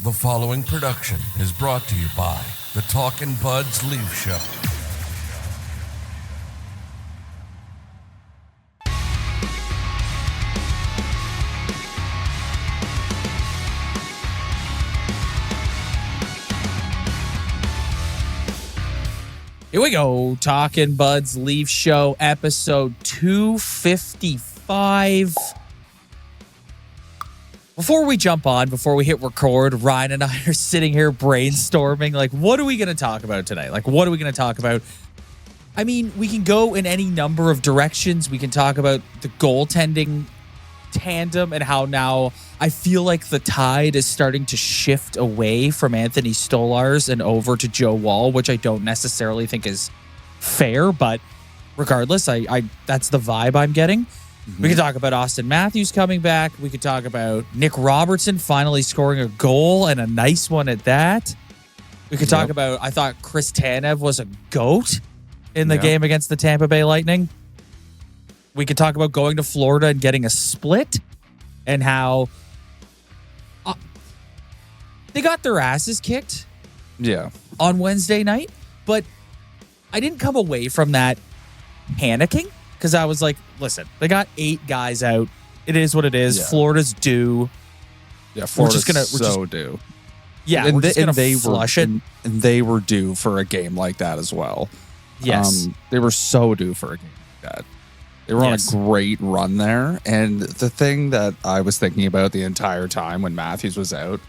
The following production is brought to you by the Talkin' Buds Leaf Show. Here we go. Talkin' Buds Leaf Show, episode 255. Before we jump on, before we hit record, Ryan and I are sitting here brainstorming, like, what are we going to talk about today? Like, what are we going to talk about? I mean, we can go in any number of directions. We can talk about the goaltending tandem and how now I feel like the tide is starting to shift away from Anthony Stolarz and over to Joe Woll, which I don't necessarily think is fair, but regardless, I that's the vibe I'm getting. We could talk about Auston Matthews coming back. We could talk about Nick Robertson finally scoring a goal and a nice one at that. We could talk about, I thought Chris Tanev was a GOAT in the game against the Tampa Bay Lightning. We could talk about going to Florida and getting a split and how they got their asses kicked on Wednesday night. But I didn't come away from that panicking. Because I was like, listen, they got 8 guys out. It is what it is. Yeah. Florida's due. Yeah, Florida's due. Yeah, we're just going to flush it. And they were due for a game like that as well. Yes. They were so due for a game like that. They were on a great run there. And the thing that I was thinking about the entire time when Matthews was out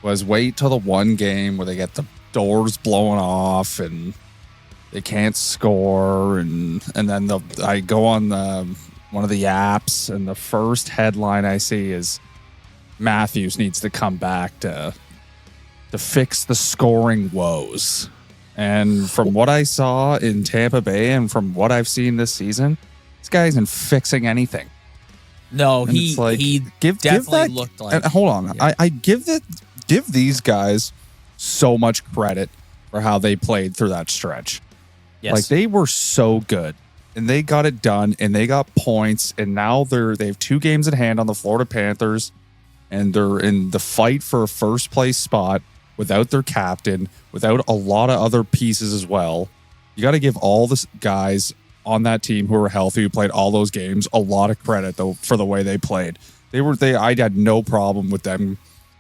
was wait till the one game where they get the doors blown off and they can't score, and then I go on one of the apps, and the first headline I see is Matthews needs to come back to fix the scoring woes. And from what I saw in Tampa Bay and from what I've seen this season, this guy isn't fixing anything. No, and he definitely looked like. Hold on, yeah. I give these guys so much credit for how they played through that stretch. Yes. Like, they were so good, and they got it done, and they got points, and now they have 2 games in hand on the Florida Panthers, and they're in the fight for a first place spot without their captain, without a lot of other pieces as well. You got to give all the guys on that team who were healthy, who played all those games, a lot of credit though for the way they played. I had no problem with them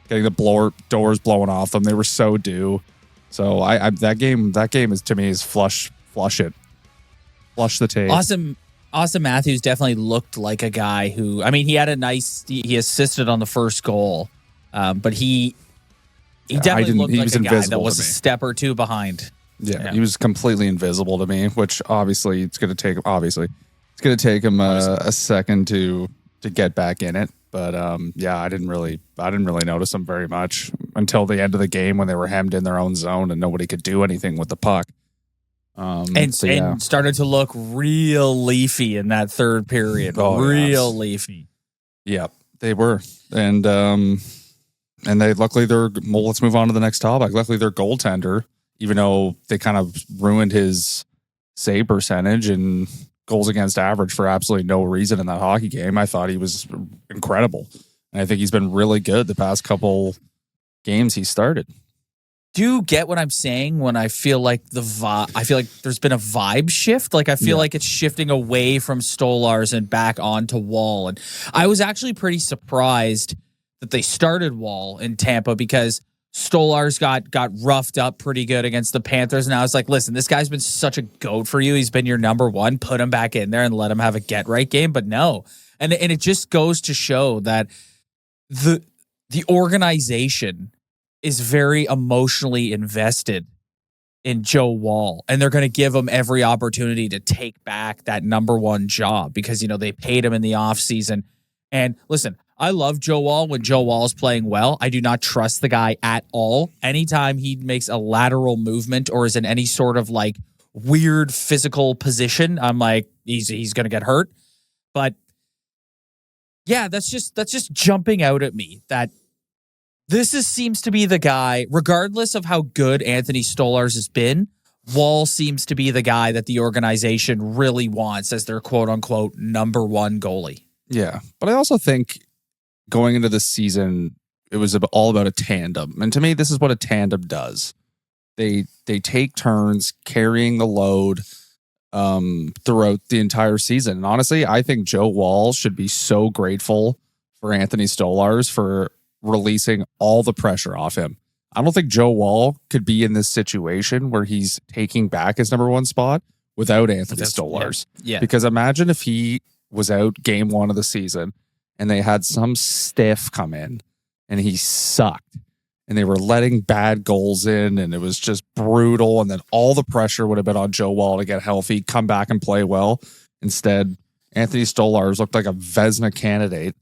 getting the doors blown off them. They were so due. So that game is, to me, is flush it. Flush the tape. Auston Matthews definitely looked like a guy who, I mean, he had he assisted on the first goal, but he definitely looked like a guy that was a step or two behind. Yeah, he was completely invisible to me, which obviously it's going to take him a second to get back in it. But I didn't really notice him very much until the end of the game when they were hemmed in their own zone and nobody could do anything with the puck. And started to look real leafy in that third period. Leafy. Yeah, they were. And they luckily let's move on to the next topic. Luckily their goaltender, even though they kind of ruined his save percentage and goals against average for absolutely no reason in that hockey game, I thought he was incredible. And I think he's been really good the past couple games he started. Do you get what I'm saying when I feel like I feel like there's been a vibe shift? Like, I feel like it's shifting away from Stolarz and back onto Woll. And I was actually pretty surprised that they started Woll in Tampa because Stolarz got roughed up pretty good against the Panthers. And I was like, listen, this guy's been such a GOAT for you. He's been your number one. Put him back in there and let him have a get-right game. But no. And it just goes to show that the organization is very emotionally invested in Joe Woll, and they're going to give him every opportunity to take back that number one job because, they paid him in the offseason. And listen, I love Joe Woll when Joe Woll is playing well. I do not trust the guy at all. Anytime he makes a lateral movement or is in any sort of like weird physical position, I'm like, he's going to get hurt. But yeah, that's just jumping out at me that seems to be the guy, regardless of how good Anthony Stolarz has been, Woll seems to be the guy that the organization really wants as their quote-unquote number one goalie. Yeah, but I also think going into this season, it was all about a tandem. And to me, this is what a tandem does. They take turns carrying the load throughout the entire season. And honestly, I think Joe Woll should be so grateful for Anthony Stolarz for releasing all the pressure off him. I don't think Joe Woll could be in this situation where he's taking back his number one spot without Anthony Stolarz. Yeah. Because imagine if he was out game one of the season and they had some stiff come in and he sucked and they were letting bad goals in and it was just brutal. And then all the pressure would have been on Joe Woll to get healthy, come back and play well. Instead, Anthony Stolarz looked like a Vezina candidate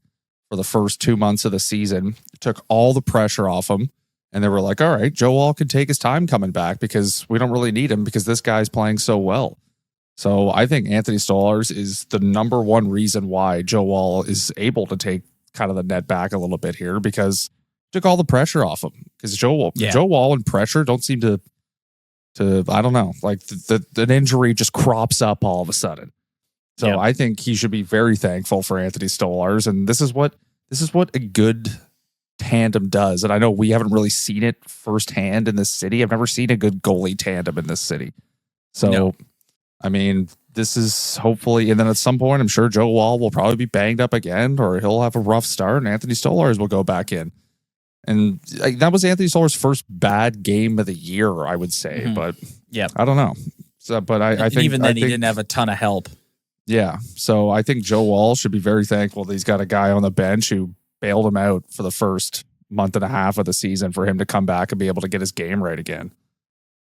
for the first 2 months of the season. It took all the pressure off him. And they were like, all right, Joe Woll can take his time coming back because we don't really need him because this guy's playing so well. So I think Anthony Stolarz is the number one reason why Joe Woll is able to take kind of the net back a little bit here because took all the pressure off him. Because Joe Woll and pressure don't seem to I don't know, like the injury just crops up all of a sudden. So I think he should be very thankful for Anthony Stolarz. And this is what a good tandem does. And I know we haven't really seen it firsthand in this city. I've never seen a good goalie tandem in this city. So, I mean, this is hopefully, and then at some point, I'm sure Joe Woll will probably be banged up again, or he'll have a rough start, and Anthony Stolarz will go back in. And that was Anthony Stolarz' first bad game of the year, I would say. Mm-hmm. But I don't know. So, but I think even then he didn't have a ton of help. Yeah. So I think Joe Woll should be very thankful that he's got a guy on the bench who bailed him out for the first month and a half of the season for him to come back and be able to get his game right again.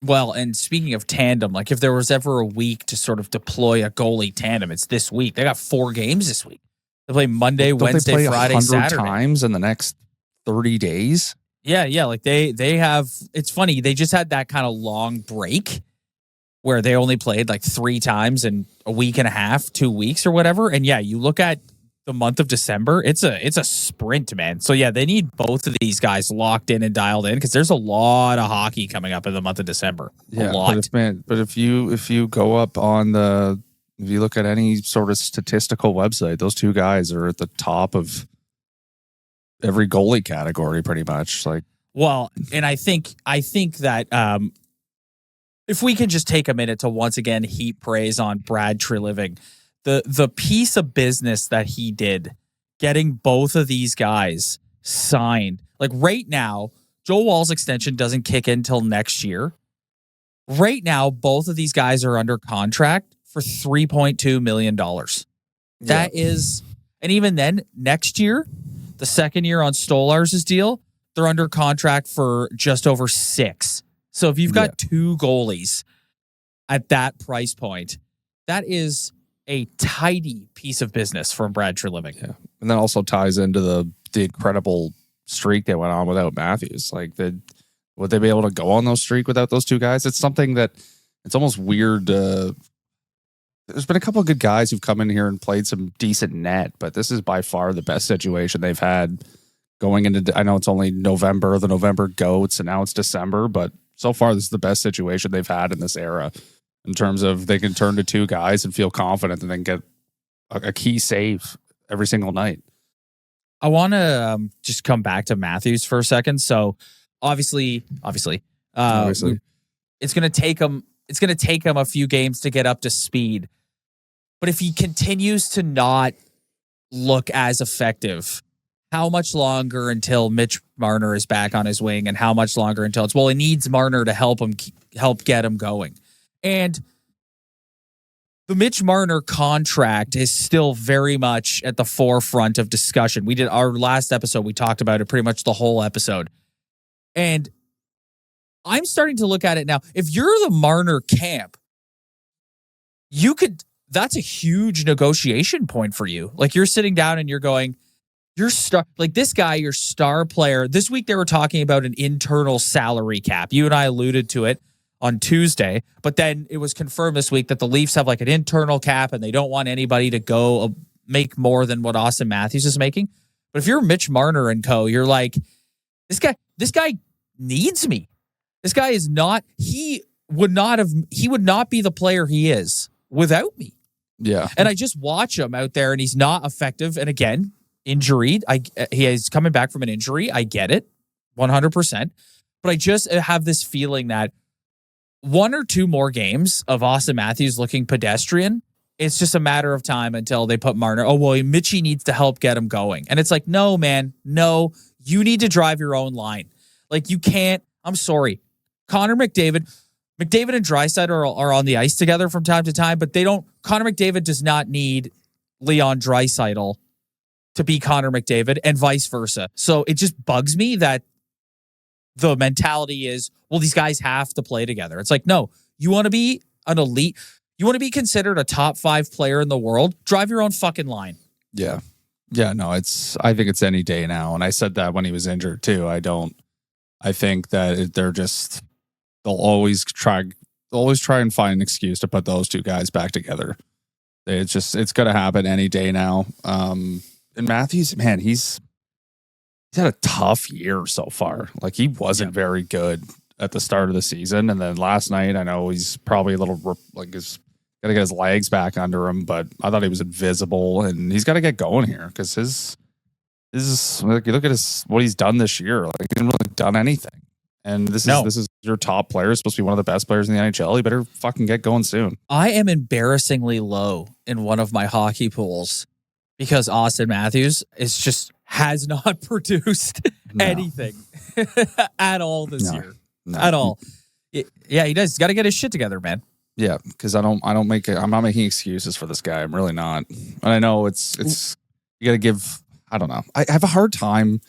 Well, and speaking of tandem, like if there was ever a week to sort of deploy a goalie tandem, it's this week. They got 4 games this week. They play Monday, Wednesday, they play Friday, 100 Saturday. times in the next 30 days? Yeah. Like they have, it's funny. They just had that kind of long break where they only played like 3 times in a week and a half, 2 weeks or whatever. And yeah, you look at the month of December, it's a sprint, man. So yeah, they need both of these guys locked in and dialed in because there's a lot of hockey coming up in the month of December. Yeah, a lot. But if you go up on if you look at any sort of statistical website, those 2 guys are at the top of every goalie category pretty much. Like, well, and I think that if we can just take a minute to once again heap praise on Brad Treliving, the piece of business that he did, getting both of these guys signed. Like right now, Joe Woll's extension doesn't kick in until next year. Right now, both of these guys are under contract for $3.2 million. That is, and even then, next year, the second year on Stolarz's deal, they're under contract for just over $6. So if you've got 2 goalies at that price point, that is a tidy piece of business from Brad Treliving. Yeah. And that also ties into the incredible streak that went on without Matthews. Like, would they be able to go on those streak without those 2 guys? It's something that it's almost weird. There's been a couple of good guys who've come in here and played some decent net, but this is by far the best situation they've had going into, I know it's only November, the November goats, and now it's December, but so far this is the best situation they've had in this era in terms of they can turn to 2 guys and feel confident and then get a key save every single night. I want to just come back to Matthews for a second. So obviously, it's going to take him. It's going to take him a few games to get up to speed. But if he continues to not look as effective, how much longer until Mitch Marner is back on his wing, and how much longer until he needs Marner to help get him going. And the Mitch Marner contract is still very much at the forefront of discussion. We did our last episode. We talked about it pretty much the whole episode. And I'm starting to look at it now. If you're the Marner camp, that's a huge negotiation point for you. Like, you're sitting down and you're going, this guy, your star player. This week they were talking about an internal salary cap. You and I alluded to it on Tuesday, but then it was confirmed this week that the Leafs have like an internal cap and they don't want anybody to go make more than what Auston Matthews is making. But if you're Mitch Marner and co, you're like, this guy needs me. This guy is not, he would not be the player he is without me. Yeah. And I just watch him out there and he's not effective. And again, injury. He is coming back from an injury. I get it, 100%. But I just have this feeling that one or two more games of Auston Matthews looking pedestrian, it's just a matter of time until they put Marner. Oh, well, Mitchie needs to help get him going. And it's like, no, man, no, you need to drive your own line. Like, you can't. I'm sorry. Connor McDavid and Draisaitl are on the ice together from time to time, but they don't. Connor McDavid does not need Leon Draisaitl to be Connor McDavid and vice versa. So it just bugs me that the mentality is, well, these guys have to play together. It's like, no, you want to be an elite. You want to be considered a top 5 player in the world. Drive your own fucking line. Yeah. Yeah, no, I think it's any day now. And I said that when he was injured too. I think that they'll always try and find an excuse to put those two guys back together. It's going to happen any day now. And Matthews, man, he's had a tough year so far. Like, he wasn't very good at the start of the season. And then last night, I know he's probably a little like he's got to get his legs back under him, but I thought he was invisible, and he's got to get going here because his like, you look at what he's done this year. Like, he hasn't really done anything. And this is your top player, supposed to be one of the best players in the NHL. He better fucking get going soon. I am embarrassingly low in one of my hockey pools because Auston Matthews has not produced anything at all this year. No. At all. Yeah, he does. He's got to get his shit together, man. Yeah, because I'm not making excuses for this guy. I'm really not. And I know it's you got to give. I don't know. I have a hard time.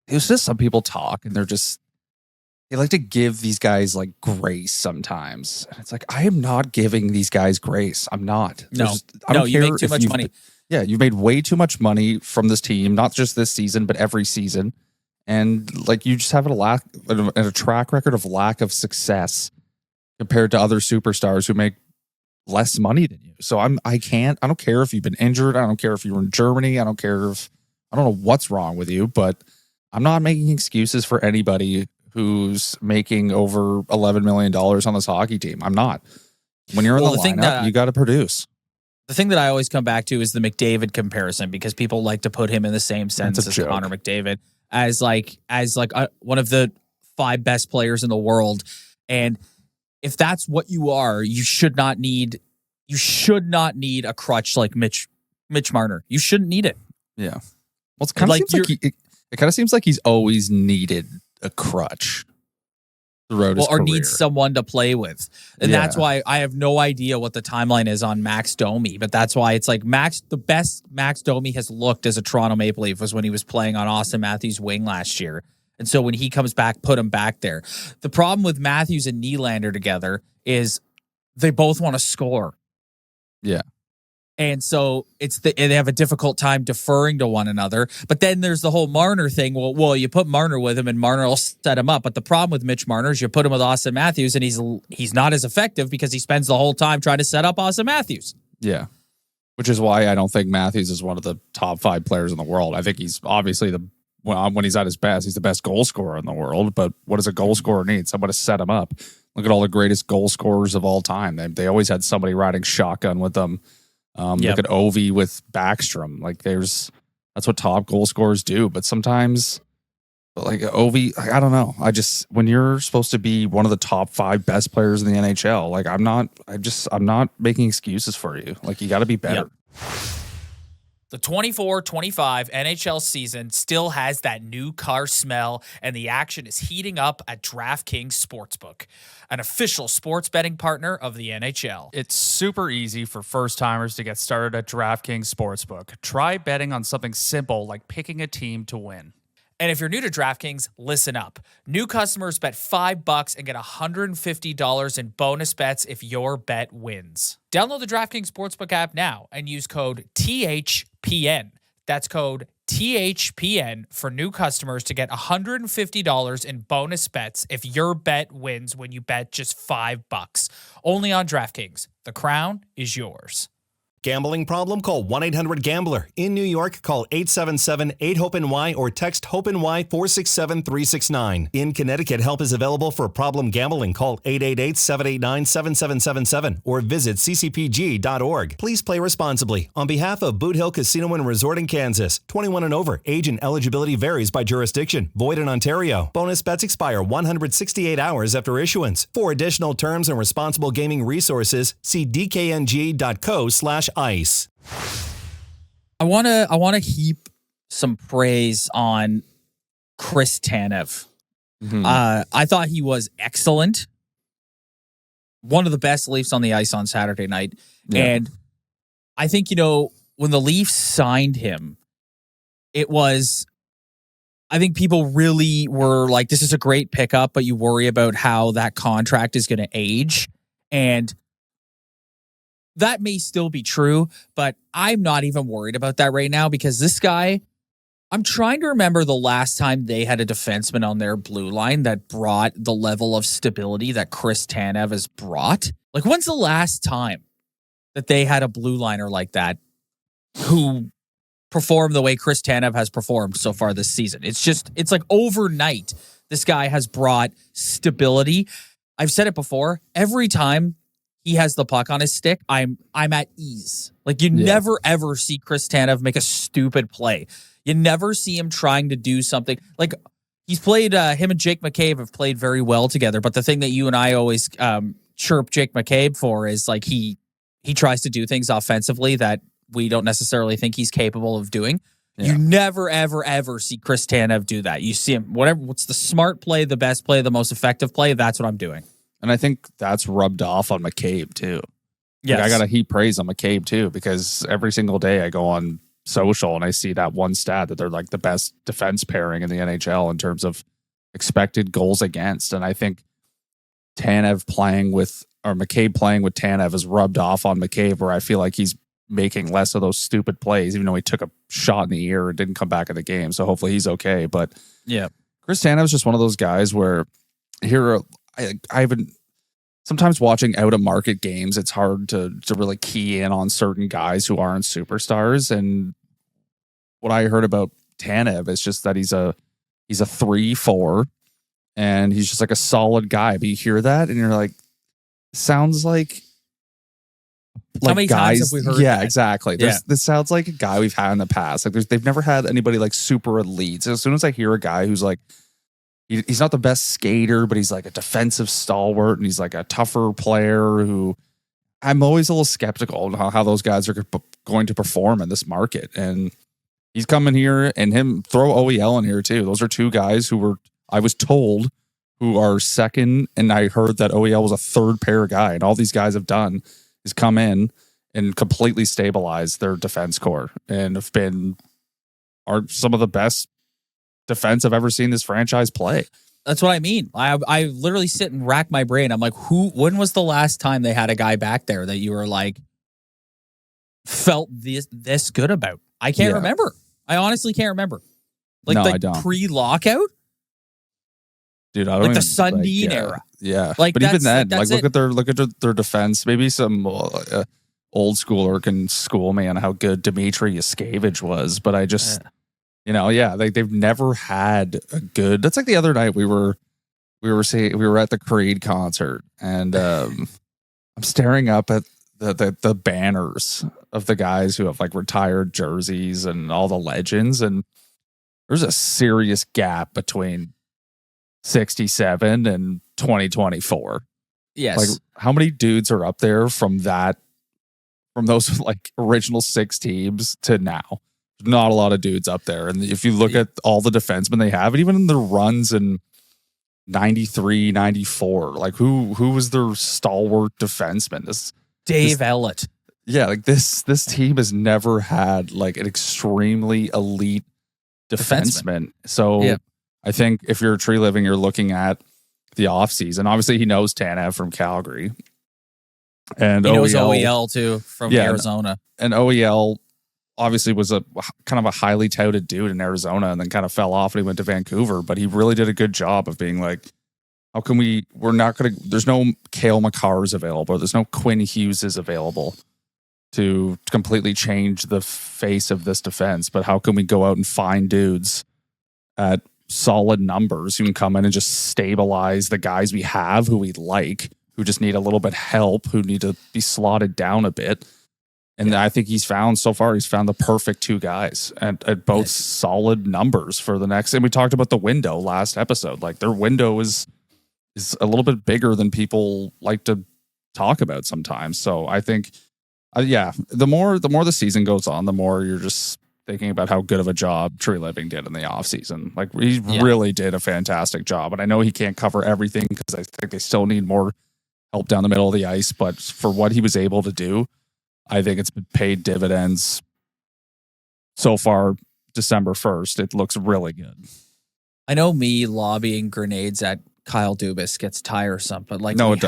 It's just some people talk and they like to give these guys like grace sometimes. And it's like, I am not giving these guys grace. I'm not. You make too much money. Yeah, you've made way too much money from this team, not just this season, but every season. And like, you just have a track record of lack of success compared to other superstars who make less money than you. So I don't care if you've been injured. I don't care if you were in Germany. I don't know what's wrong with you, but I'm not making excuses for anybody who's making over $11 million on this hockey team. I'm not. When you're in the lineup, you got to produce. The thing that I always come back to is the McDavid comparison, because people like to put him in the same sense as Connor McDavid as one of the 5 best players in the world. And if that's what you are, you should not need a crutch like Mitch Marner. You shouldn't need it. Yeah. Well, it's kind of it kind of seems like he's always needed a crutch throughout his career. Or needs someone to play with. And that's why I have no idea what the timeline is on Max Domi, but that's why it's like the best Max Domi has looked as a Toronto Maple Leaf was when he was playing on Auston Matthews' wing last year. And so when he comes back, put him back there. The problem with Matthews and Nylander together is they both want to score. Yeah. And so they have a difficult time deferring to one another. But then there's the whole Marner thing. Well, you put Marner with him and Marner will set him up. But the problem with Mitch Marner is you put him with Auston Matthews and he's not as effective because he spends the whole time trying to set up Auston Matthews. Yeah. Which is why I don't think Matthews is one of the top 5 players in the world. I think he's obviously when he's at his best, he's the best goal scorer in the world. But what does a goal scorer need? Someone to set him up. Look at all the greatest goal scorers of all time. They always had somebody riding shotgun with them. Look at Ovi with Backstrom. Like that's what top goal scorers do. But sometimes, like Ovi, I don't know. When you're supposed to be one of the top 5 best players in the NHL, like I'm not making excuses for you. Like, you got to be better. Yep. The 24-25 NHL season still has that new car smell, and the action is heating up at DraftKings Sportsbook, an official sports betting partner of the NHL. It's super easy for first-timers to get started at DraftKings Sportsbook. Try betting on something simple like picking a team to win. And if you're new to DraftKings, listen up. New customers bet $5 and get $150 in bonus bets if your bet wins. Download the DraftKings Sportsbook app now and use code THPN. That's code THPN for new customers to get $150 in bonus bets if your bet wins when you bet just $5. Only on DraftKings. The crown is yours. Gambling problem? Call 1-800-GAMBLER. In New York, call 877-8-HOPE-NY or text HOPE-NY 467-369. In Connecticut, help is available for problem gambling. Call 888-789-7777 or visit ccpg.org. Please play responsibly. On behalf of Boot Hill Casino and Resort in Kansas, 21 and over. Age and eligibility varies by jurisdiction. Void in Ontario. Bonus bets expire 168 hours after issuance. For additional terms and responsible gaming resources, see dkng.co/ice. I want to heap some praise on Chris Tanev. I thought he was excellent. One of the best Leafs on the ice on Saturday night. Yeah. And I think, when the Leafs signed him, I think people really were like, this is a great pickup, but you worry about how that contract is going to age. And that may still be true, but I'm not even worried about that right now because this guy, I'm trying to remember the last time they had a defenseman on their blue line that brought the level of stability that Chris Tanev has brought. Like, when's the last time that they had a blue liner like that who performed the way Chris Tanev has performed so far this season? It's like overnight, this guy has brought stability. I've said it before, every time he has the puck on his stick, I'm at ease. Like, you never, ever see Chris Tanev make a stupid play. You never see him trying to do something. Like, he's played, him and Jake McCabe have played very well together, but the thing that you and I always chirp Jake McCabe for is, like, he tries to do things offensively that we don't necessarily think he's capable of doing. Yeah. You never, ever, ever see Chris Tanev do that. You see him, what's the smart play, the best play, the most effective play, that's what I'm doing. And I think that's rubbed off on McCabe, too. Yes. Like, I got to heap praise on McCabe, too, because every single day I go on social and I see that one stat that they're like the best defense pairing in the NHL in terms of expected goals against. And I think McCabe playing with Tanev has rubbed off on McCabe, where I feel like he's making less of those stupid plays, even though he took a shot in the ear and didn't come back in the game. So hopefully he's okay. But yeah, Chris Tanev is just one of those guys where I haven't, sometimes watching out of market games, it's hard to really key in on certain guys who aren't superstars. And what I heard about Tanev is just that he's a 3-4 and he's just like a solid guy. But you hear that and you're like, sounds like how many guys, times have we heard yeah, that? Exactly. This sounds like a guy we've had in the past. Like, they've never had anybody like super elite. So as soon as I hear a guy who's like, he's not the best skater, but he's like a defensive stalwart and he's like a tougher player who I'm always a little skeptical of how those guys are going to perform in this market. And he's coming here, and him throw OEL in here too. Those are two guys I was told, who are second. And I heard that OEL was a third pair guy, and all these guys have done is come in and completely stabilize their defense core and are some of the best defense I've ever seen this franchise play. That's what I mean. I literally sit and rack my brain. I'm like, when was the last time they had a guy back there that you were like, felt this good about? I can't remember. I honestly can't remember. Like, I don't. Pre-lockout? Dude, I don't like the Sundin era. Yeah. Like, but even then, like, look at their defense. Maybe some old schooler can school me on how good Dmitry Yaskevich was, but I just they've never had a good. That's like the other night we were at the Creed concert, and I'm staring up at the banners of the guys who have like retired jerseys and all the legends, and there's a serious gap between 67 and 2024. Yes. Like, how many dudes are up there from those like original 6 teams to now? Not a lot of dudes up there. And if you look at all the defensemen they have, and even in their runs in 93, 94, like who was their stalwart defenseman? Dave Ellett. Yeah, like this team has never had like an extremely elite defenseman. So I think if you're Tree Living, you're looking at the offseason. Obviously, he knows Tanev from Calgary. And he knows OEL too from Arizona. And OEL obviously was a kind of a highly touted dude in Arizona, and then kind of fell off when he went to Vancouver. But he really did a good job of being like, how can we're not going to, there's no Cale Makars available. There's no Quinn Hugheses available. to completely change the face of this defense. But how can we go out and find dudes at solid numbers who can come in and just stabilize the guys we have who we like, who just need a little bit help, who need to be slotted down a bit. And I think he's found the perfect two guys at both solid numbers for the next. And we talked about the window last episode. Like their window is a little bit bigger than people like to talk about sometimes. So I think, the more the season goes on, the more you're just thinking about how good of a job Treliving did in the offseason. Like he really did a fantastic job. And I know he can't cover everything because I think they still need more help down the middle of the ice. But for what he was able to do, I think it's been paid dividends so far. December 1st, it looks really good. I know me lobbying grenades at Kyle Dubas gets tiresome, but like no, we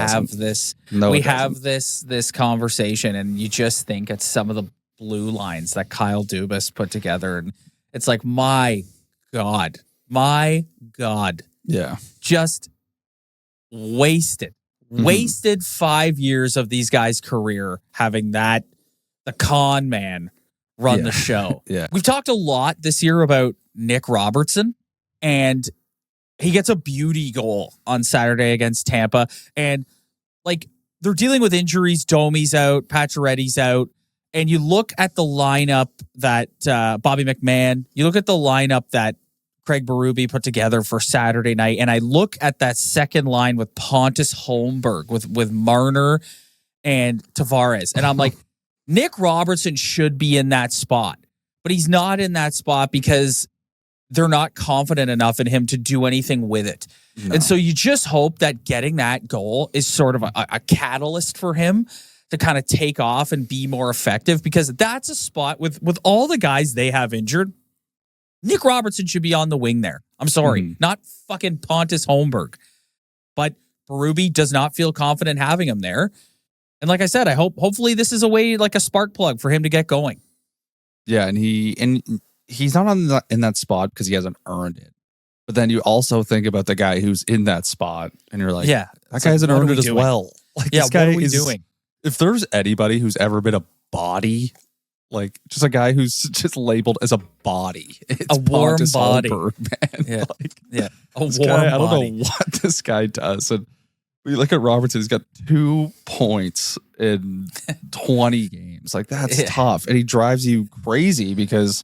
have this conversation, and you just think it's some of the blue lines that Kyle Dubas put together, and it's like, my God, just wasted 5 years of these guys' career having the con man run the show. We've talked a lot this year about Nick Robertson, and he gets a beauty goal on Saturday against Tampa. And like they're dealing with injuries. Domi's out, Pacioretty's out. And you look at the lineup that Bobby McMahon, you look at the lineup that Craig Berube put together for Saturday night. And I look at that second line with Pontus Holmberg, with Marner and Tavares. And I'm like, Nick Robertson should be in that spot. But he's not in that spot because they're not confident enough in him to do anything with it. No. And so you just hope that getting that goal is sort of a catalyst for him to kind of take off and be more effective, because that's a spot with all the guys they have injured. Nick Robertson should be on the wing there. I'm sorry, not fucking Pontus Holmberg. But Berube does not feel confident having him there. And like I said, hopefully this is a way, like a spark plug for him to get going. Yeah, and he's not in that spot because he hasn't earned it. But then you also think about the guy who's in that spot, and you're like, that guy hasn't earned it as well. Like, this guy what are we doing? If there's anybody who's ever been a body, like just a guy who's just labeled as a body, it's a warm Pontus body, Holmberg, man. A warm guy, I don't body. know what this guy does. And when you look at Robertson, he's got 2 points in 20 games. Like that's tough, and he drives you crazy because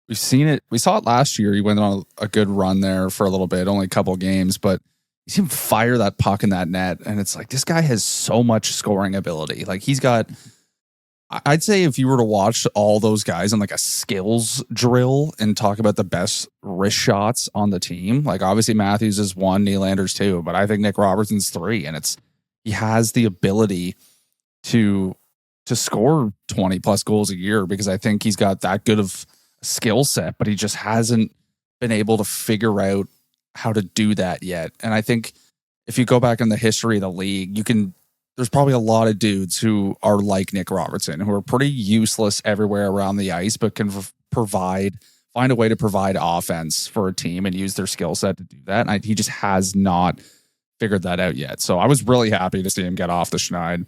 we've seen it. We saw it last year. He went on a good run there for a little bit, only a couple games, but you see him fire that puck in that net, and it's like this guy has so much scoring ability. Like he's got, I'd say if you were to watch all those guys in like a skills drill and talk about the best wrist shots on the team, like obviously Matthews is 1, Nylander's 2, but I think Nick Robertson's 3, and he has the ability to score 20 plus goals a year because I think he's got that good of a skill set, but he just hasn't been able to figure out how to do that yet. And I think if you go back in the history of the league, there's probably a lot of dudes who are like Nick Robertson, who are pretty useless everywhere around the ice, but can find a way to provide offense for a team and use their skill set to do that. And he just has not figured that out yet. So I was really happy to see him get off the schneid.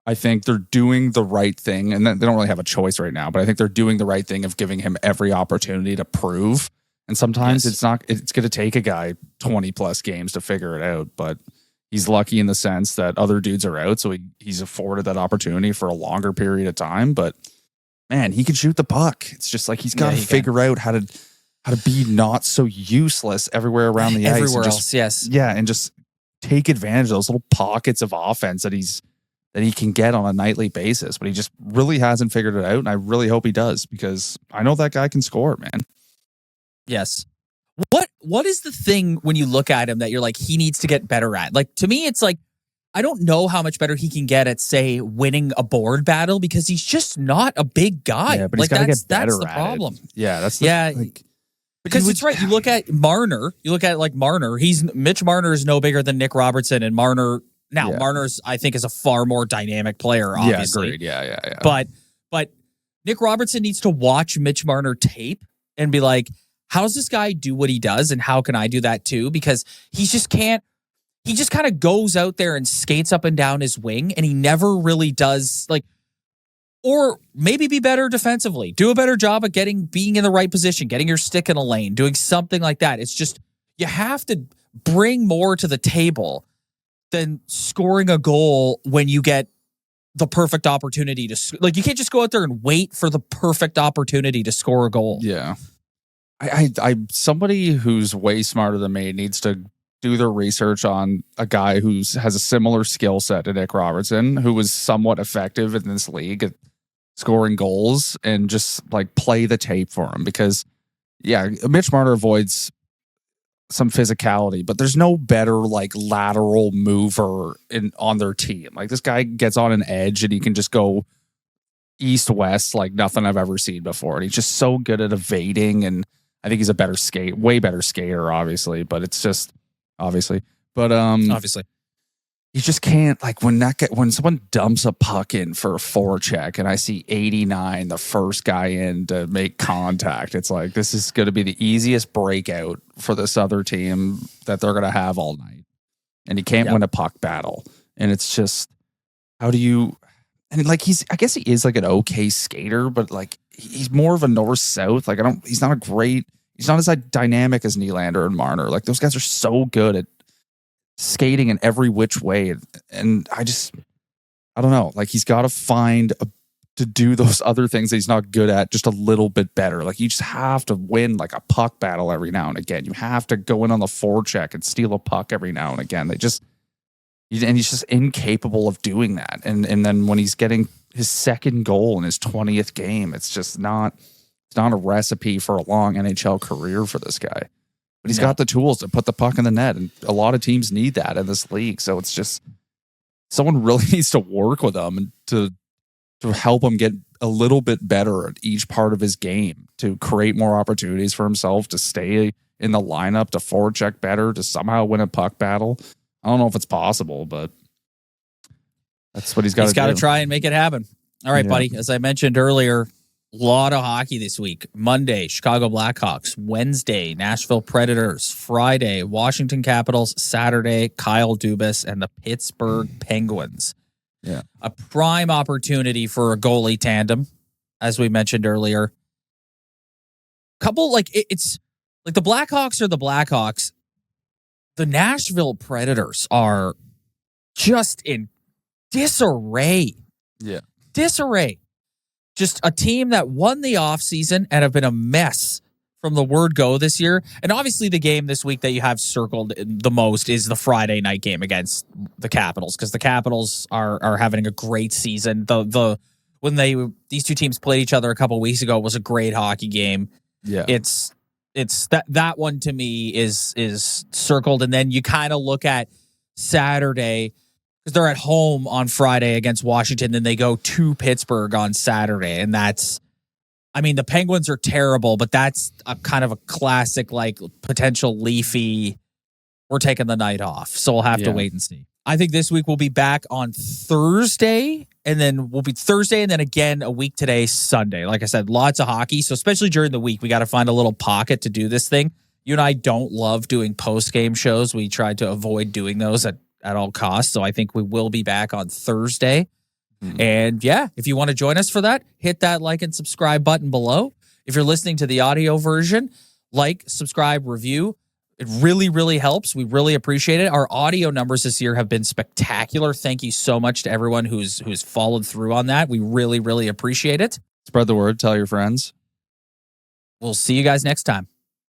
I think they're doing the right thing, and they don't really have a choice right now, but I think they're doing the right thing of giving him every opportunity to prove. And sometimes it's going to take a guy 20 plus games to figure it out, but he's lucky in the sense that other dudes are out. So he's afforded that opportunity for a longer period of time, but man, he can shoot the puck. It's just like, he's got to figure out how to be not so useless everywhere around the ice. Everywhere else, yes. Yeah. And just take advantage of those little pockets of offense that he can get on a nightly basis, but he just really hasn't figured it out. And I really hope he does, because I know that guy can score, man. Yes. What is the thing when you look at him that you're like, he needs to get better at? Like, to me, it's like, I don't know how much better he can get at, say, winning a board battle, because he's just not a big guy. Yeah, but like, he's got to get better that's the problem. Yeah, that's because it's right. You look at Marner. Mitch Marner is no bigger than Nick Robertson, and Marner. Now, Marner's, I think, is a far more dynamic player, obviously. Yeah, agreed. Yeah. But Nick Robertson needs to watch Mitch Marner tape and be like, how does this guy do what he does, and how can I do that too? Because he just kind of goes out there and skates up and down his wing, and he never really does, like, Or maybe be better defensively. Do a better job at being in the right position, getting your stick in a lane, doing something like that. It's just, you have to bring more to the table than scoring a goal when you get the perfect opportunity to, like, you can't just go out there and wait for the perfect opportunity to score a goal. Yeah. I somebody who's way smarter than me needs to do their research on a guy who has a similar skill set to Nick Robertson, who was somewhat effective in this league at scoring goals, and just like play the tape for him. Because Mitch Marner avoids some physicality, but there's no better like lateral mover on their team. Like, this guy gets on an edge and he can just go east-west like nothing I've ever seen before. And he's just so good at evading, and I think he's a way better skater, obviously, but it's just obviously. You just can't, like, when someone dumps a puck in for a forecheck and I see 89, the first guy in to make contact, it's like, this is going to be the easiest breakout for this other team that they're going to have all night. And he can't win a puck battle. And it's just, how do you, and like, I guess he is like an okay skater, but like, he's more of a north-south. Like, he's not as like dynamic as Nylander and Marner. Like, those guys are so good at skating in every which way, and I don't know, like, he's got to find to do those other things that he's not good at just a little bit better. Like, you just have to win like a puck battle every now and again. You have to go in on the forecheck and steal a puck every now and again. He's just incapable of doing that. And then when he's getting his second goal in his 20th game, it's not a recipe for a long NHL career for this guy. But he's got the tools to put the puck in the net, and a lot of teams need that in this league. So it's just, someone really needs to work with him and to help him get a little bit better at each part of his game, to create more opportunities for himself, to stay in the lineup, to forecheck better, to somehow win a puck battle. I don't know if it's possible, but that's what he's got to do. He's got to try and make it happen. All right, buddy. As I mentioned earlier, a lot of hockey this week. Monday, Chicago Blackhawks. Wednesday, Nashville Predators. Friday, Washington Capitals. Saturday, Kyle Dubas and the Pittsburgh Penguins. Yeah. A prime opportunity for a goalie tandem, as we mentioned earlier. It's like the Blackhawks are the Blackhawks. The Nashville Predators are just in disarray. Yeah. Disarray. Just a team that won the offseason and have been a mess from the word go this year. And obviously the game this week that you have circled the most is the Friday night game against the Capitals, because the Capitals are having a great season. When these two teams played each other a couple weeks ago, it was a great hockey game. Yeah. It's that one to me is circled. And then you kind of look at Saturday, because they're at home on Friday against Washington, then they go to Pittsburgh on Saturday. And the Penguins are terrible, but that's a kind of a classic, like, potential Leafy, we're taking the night off. So we'll have to wait and see. I think this week we'll be back on Thursday, and then again a week today, Sunday. Like I said, lots of hockey. So especially during the week, we got to find a little pocket to do this thing. You and I don't love doing post-game shows. We tried to avoid doing those at all costs. So I think we will be back on Thursday. And if you want to join us for that, hit that like and subscribe button below. If you're listening to the audio version, like, subscribe, review. It really, really helps. We really appreciate it. Our audio numbers this year have been spectacular. Thank you so much to everyone who's followed through on that. We really, really appreciate it. Spread the word. Tell your friends. We'll see you guys next time.